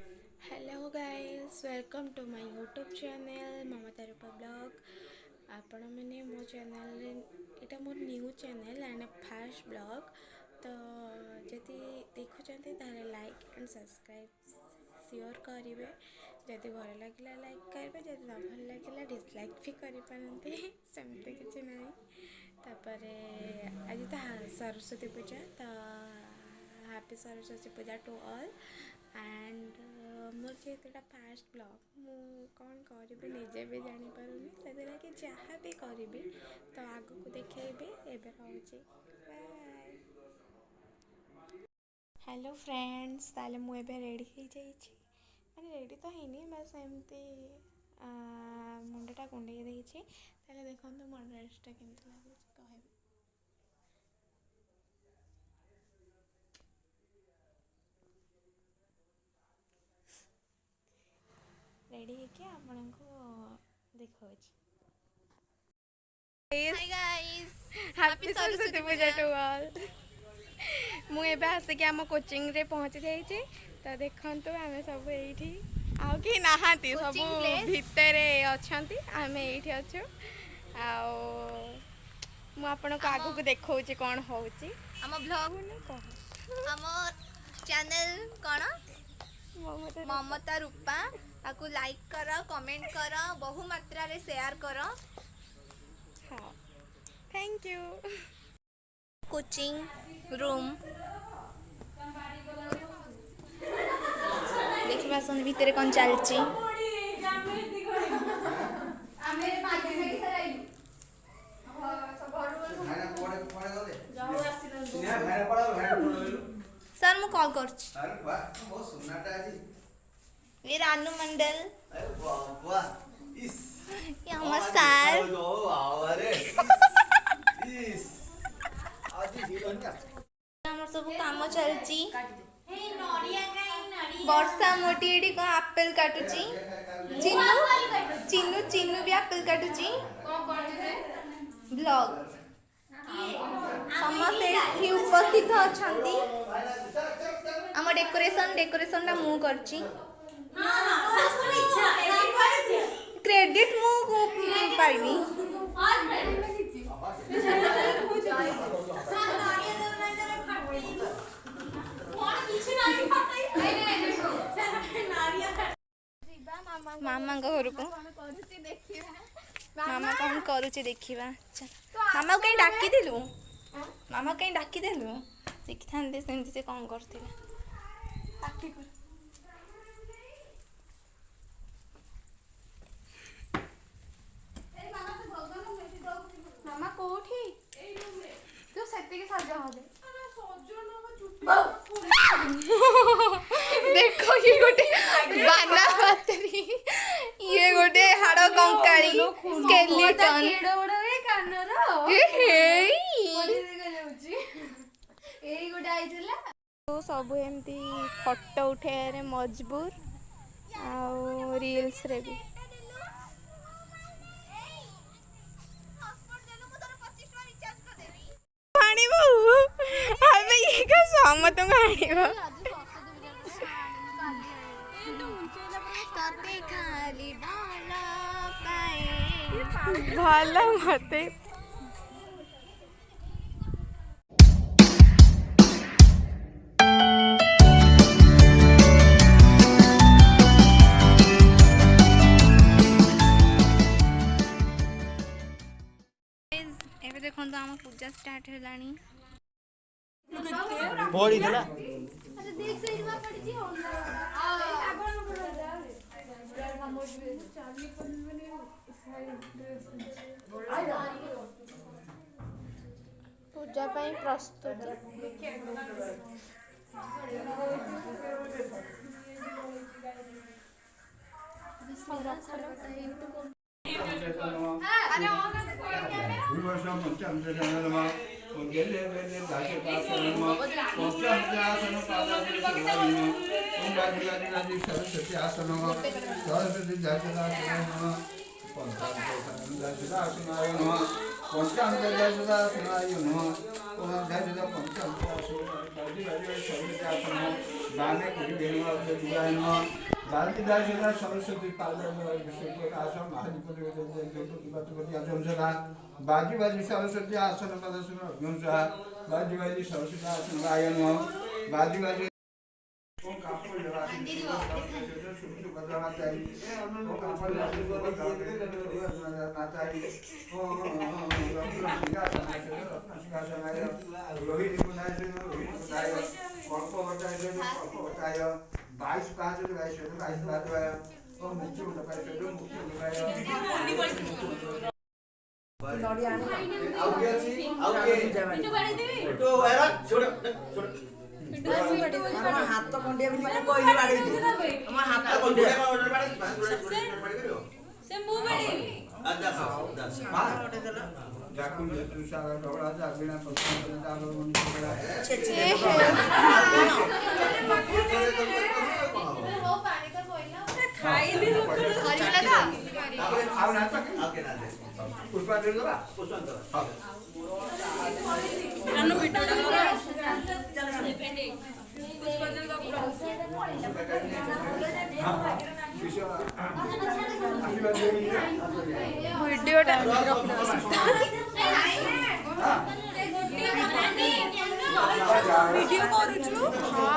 Hello guys, welcome to my YouTube channel Mamata Rupa blog. आपण मैंने मो चैनल एटा मोर new channel and first blog. तो जदि देखुंते तारे लाइक एंड सब्सक्राइब सियोर करेंगे। जदि भल लगे लाइक करेंगे, जदि न भल लगे डिसलाइक भी करें। सेमती किसी ना। तापर आज तो सरस्वती पूजा, तो happy Saraswati Puja to all. And more जेहेतुटा फास्ट ब्लॉग मु कौन करी निजे भी जानीपारूनी से जहाँ भी करी तो आग को देखी एवं रोचे बाय। हेलो फ्रेंड्स, ताले मुझे रेडी हो जाइए। मैंने रेडी तो है बस एमती मुंडटा कुंडे देखते देखो मो ड्रेसटा केमती लगे कह। रेडी है आपण को देखा। Hi guys, happy happy Saraswati Saraswati Puja Puja. To all. मुझे आसिक आम कोचिंग रे पहुँची जाइए। तो देखु आम सब ये आउ कि नहांती सब Coaching place? भितर अच्छा आम ये अच्छु। आपन को आगु को देखा कौन हो आम vlog, आम channel कौन? ममता रूपा। आपको लाइक कर, कमेंट कर, बहु मात्रा रे शेयर कर। हाँ, थैंक यू। कोचिंग रूम देखा सन भितर कौन चलची। सर मु कॉल कर ये रानू मंडल ये हम सर हमर सब काम चलची। वर्षा मोटी एडी को एप्पल काटुची। चिन्नू चिन्नू चिन्नू भी एप्पल काटुची। ब्लॉग समस्ते एठी उपस्थित अछंती। हम डेकोरेशन ना मु करची। क्रेडिट मु पाइबी। मामा घर को मामा कौन करुचे देखा। मामा कहीं डाकी देलु मामा कहीं डाकी देलु देखी था सेमती से कौन करते। मामा कोठी तो सेती सजा हो देखो ये गोटे बाना बातरी ये गोटे हाड़ कंकाड़ी स्केलेटन तो सब एमती फोटो उठे मजबूर आ रील्स रे भी भल मत देखो आम पूजा स्टार्ट है पड़ी देला पूजा प्रस्तुत सरस्वती आसन सरस्वती पंचाशनाय नमः पंचाशनाय नमः पंचाशनाय दाने कुटी देनो दुगाइनो दादी दाई जरा सरस्वती पाले विषय आसम महादीपति देवपति पति अजमसरा बाजी बाजी सरस्वती आसन प्रदर्शन अग्नसा बाजी बाजी सरस्वती आसन गायन बाजी बाजी ओम कापुर जरासी सुसु बजाना चाहिए ओम कापुर जरासी नाचाई ओम सिंहासनाय रोहिणी कुनाय कल्प बताय 22 5 ओम मुक्ति बताय हाथ तो कंडिया भी मैंने कोई नहीं बाड़ी थी हमारा हाथ तो कंडिया से मुंह बड़ी मां जाकुल तुषार डोड़ा जाबिना पत्थर जालो मनुष्य बड़ा छे वो पानी का कोयला खाई दी सरीला था आव ना तक पुष्पा दे दो पुष्पा दो हां नन्नु बिटोड़ा वीडियोटा वीडियो करूछु हां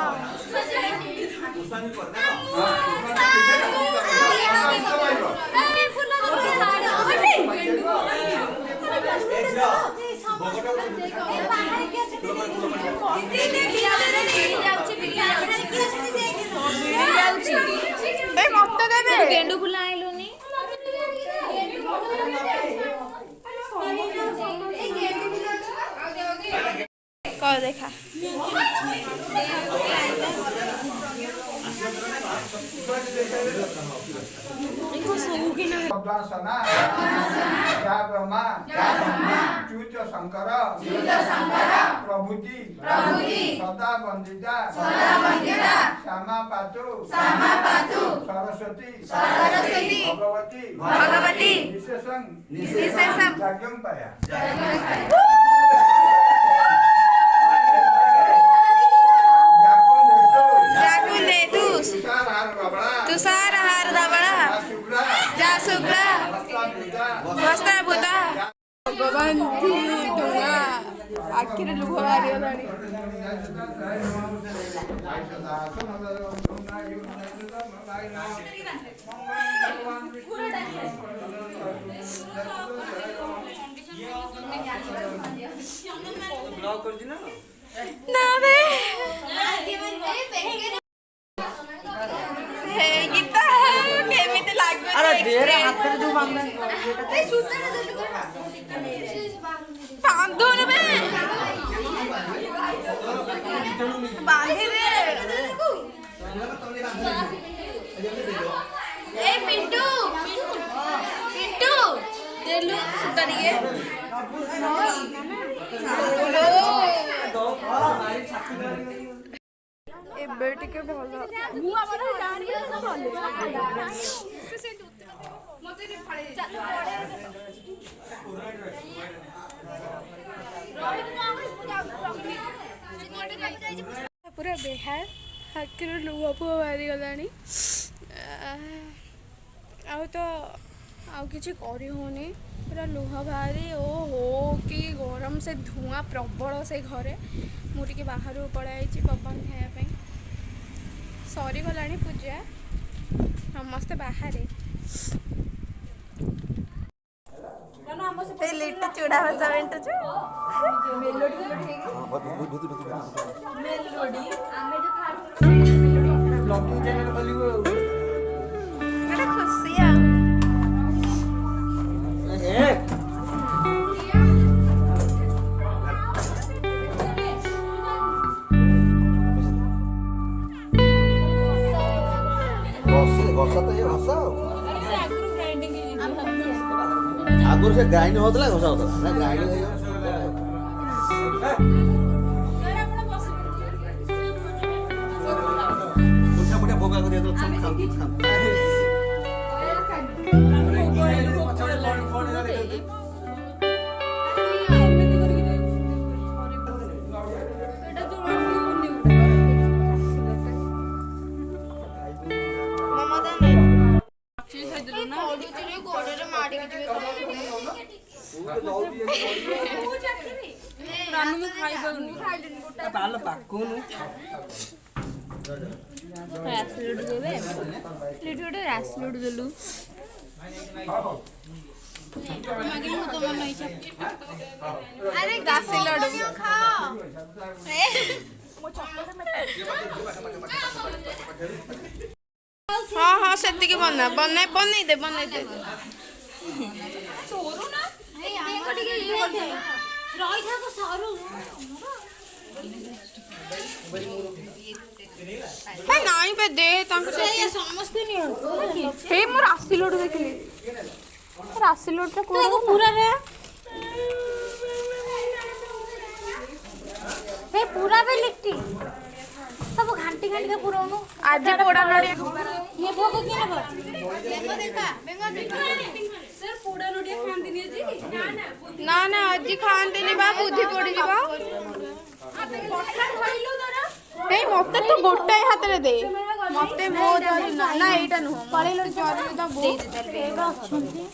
गेंडू फुल आइलुनी कह देखा शब्दासना या ब्रह्मा च्युत शंकर प्रभुति सदा वंदिता श्यामा पातु सरस्वती भगवती विशेषं यज्ञं पाया तुषारहार रबड़ा जा शुक्ला वस्त्र बुदा भगवान की दुआ आखिर लुह मारी गलानी ब्लॉग कर दी ना ना बे गीता केमिति लागो अरे ढेर हाथ में जो बांधना ए सूत्र ना बांधो ना बे बांधे दे ए पिंटू पिंटू दे लो सुतरिए ଏବେ ଟିକେ ଭଲ ମୁଁ ଆମର ଜାଣିଲି ନା ଭଲ ପୁରା ବେହାର ଆଖିରୁ ଲୁହ ଫୁହ ବାହାରିଗଲାଣି ଆଉ ତ ଆଉ କିଛି କରି ହେଉନି ପୁରା ଲୁହ ବାହାରି ଓହୋ କି ଗରମ ସେ ଧୂଆଁ ପ୍ରବଳ ସେ ଘରେ ମୁଁ ଟିକେ ବାହାରକୁ ପଳାଇଛି ପବନ ଖାଇବା ପାଇଁ ସରିଗଲାଣି ପୂଜା ସମସ୍ତେ ବାହାରେ ଲିଟୁ ଚୁଡ଼ା ଭଜା ମେଣ୍ଟୁଛୁ ଗୋଟେ ଖୁସି ଆଉ आगुर से ग्राइंड होतला घोसा होतला ना ग्राइंड हे पुछा पुछा भोगा कर तो खाम ରାନୁ ଖାଇବାକୁ ପାଲ ପାକୁନୁ ରାସିଲୁଡୁ ଦେବେ ଲିଟୁ ଗୋଟେ ରାସିଲୁଡୁ ଦେଲୁ ମାଗିଲି ମୁଁ ତ ମନ ଇଚ୍ଛା ଆରେ ଗାସି ଲଡୁ ଖାଅ ହଁ ହଁ ସେତିକି ବନେଇ ଦେ ନାଇଁ ବେ ଦେ ତାଙ୍କୁ ସମସ୍ତେ ନିଅ ମୁଁ ରାସିଲୁଡୁ ଦେଖିଲି ରାସିଲୁଡୁଟା କୋଉ ପୁରା हे पूरा भी लिट्टी सब घंटी घंटी का पुरानो आज पोड़ा नड़िया ये भोग किए नब सर पोड़ा नडिया खांदी नहीं जी ना ना आज खाते बा बुद्धि पड़ी जीवा हे मते तो गोटाए हाथ रे दे मते मो जरी ना ना एटा नु पळेलो जरी दा बो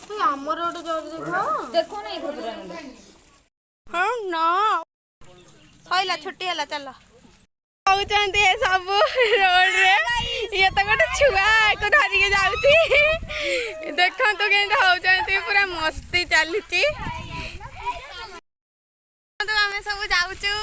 तू हमर ओटे जरी देखो देखो ना इधर हां ना होइला छुट्टी हला चलो आउचंती ए सब रोड रे ये तो गोटे छुआ को धरि के जाउती देखो तो केंदा होउचंती पूरा मस्ती चलीची तो हमें सब जाउचू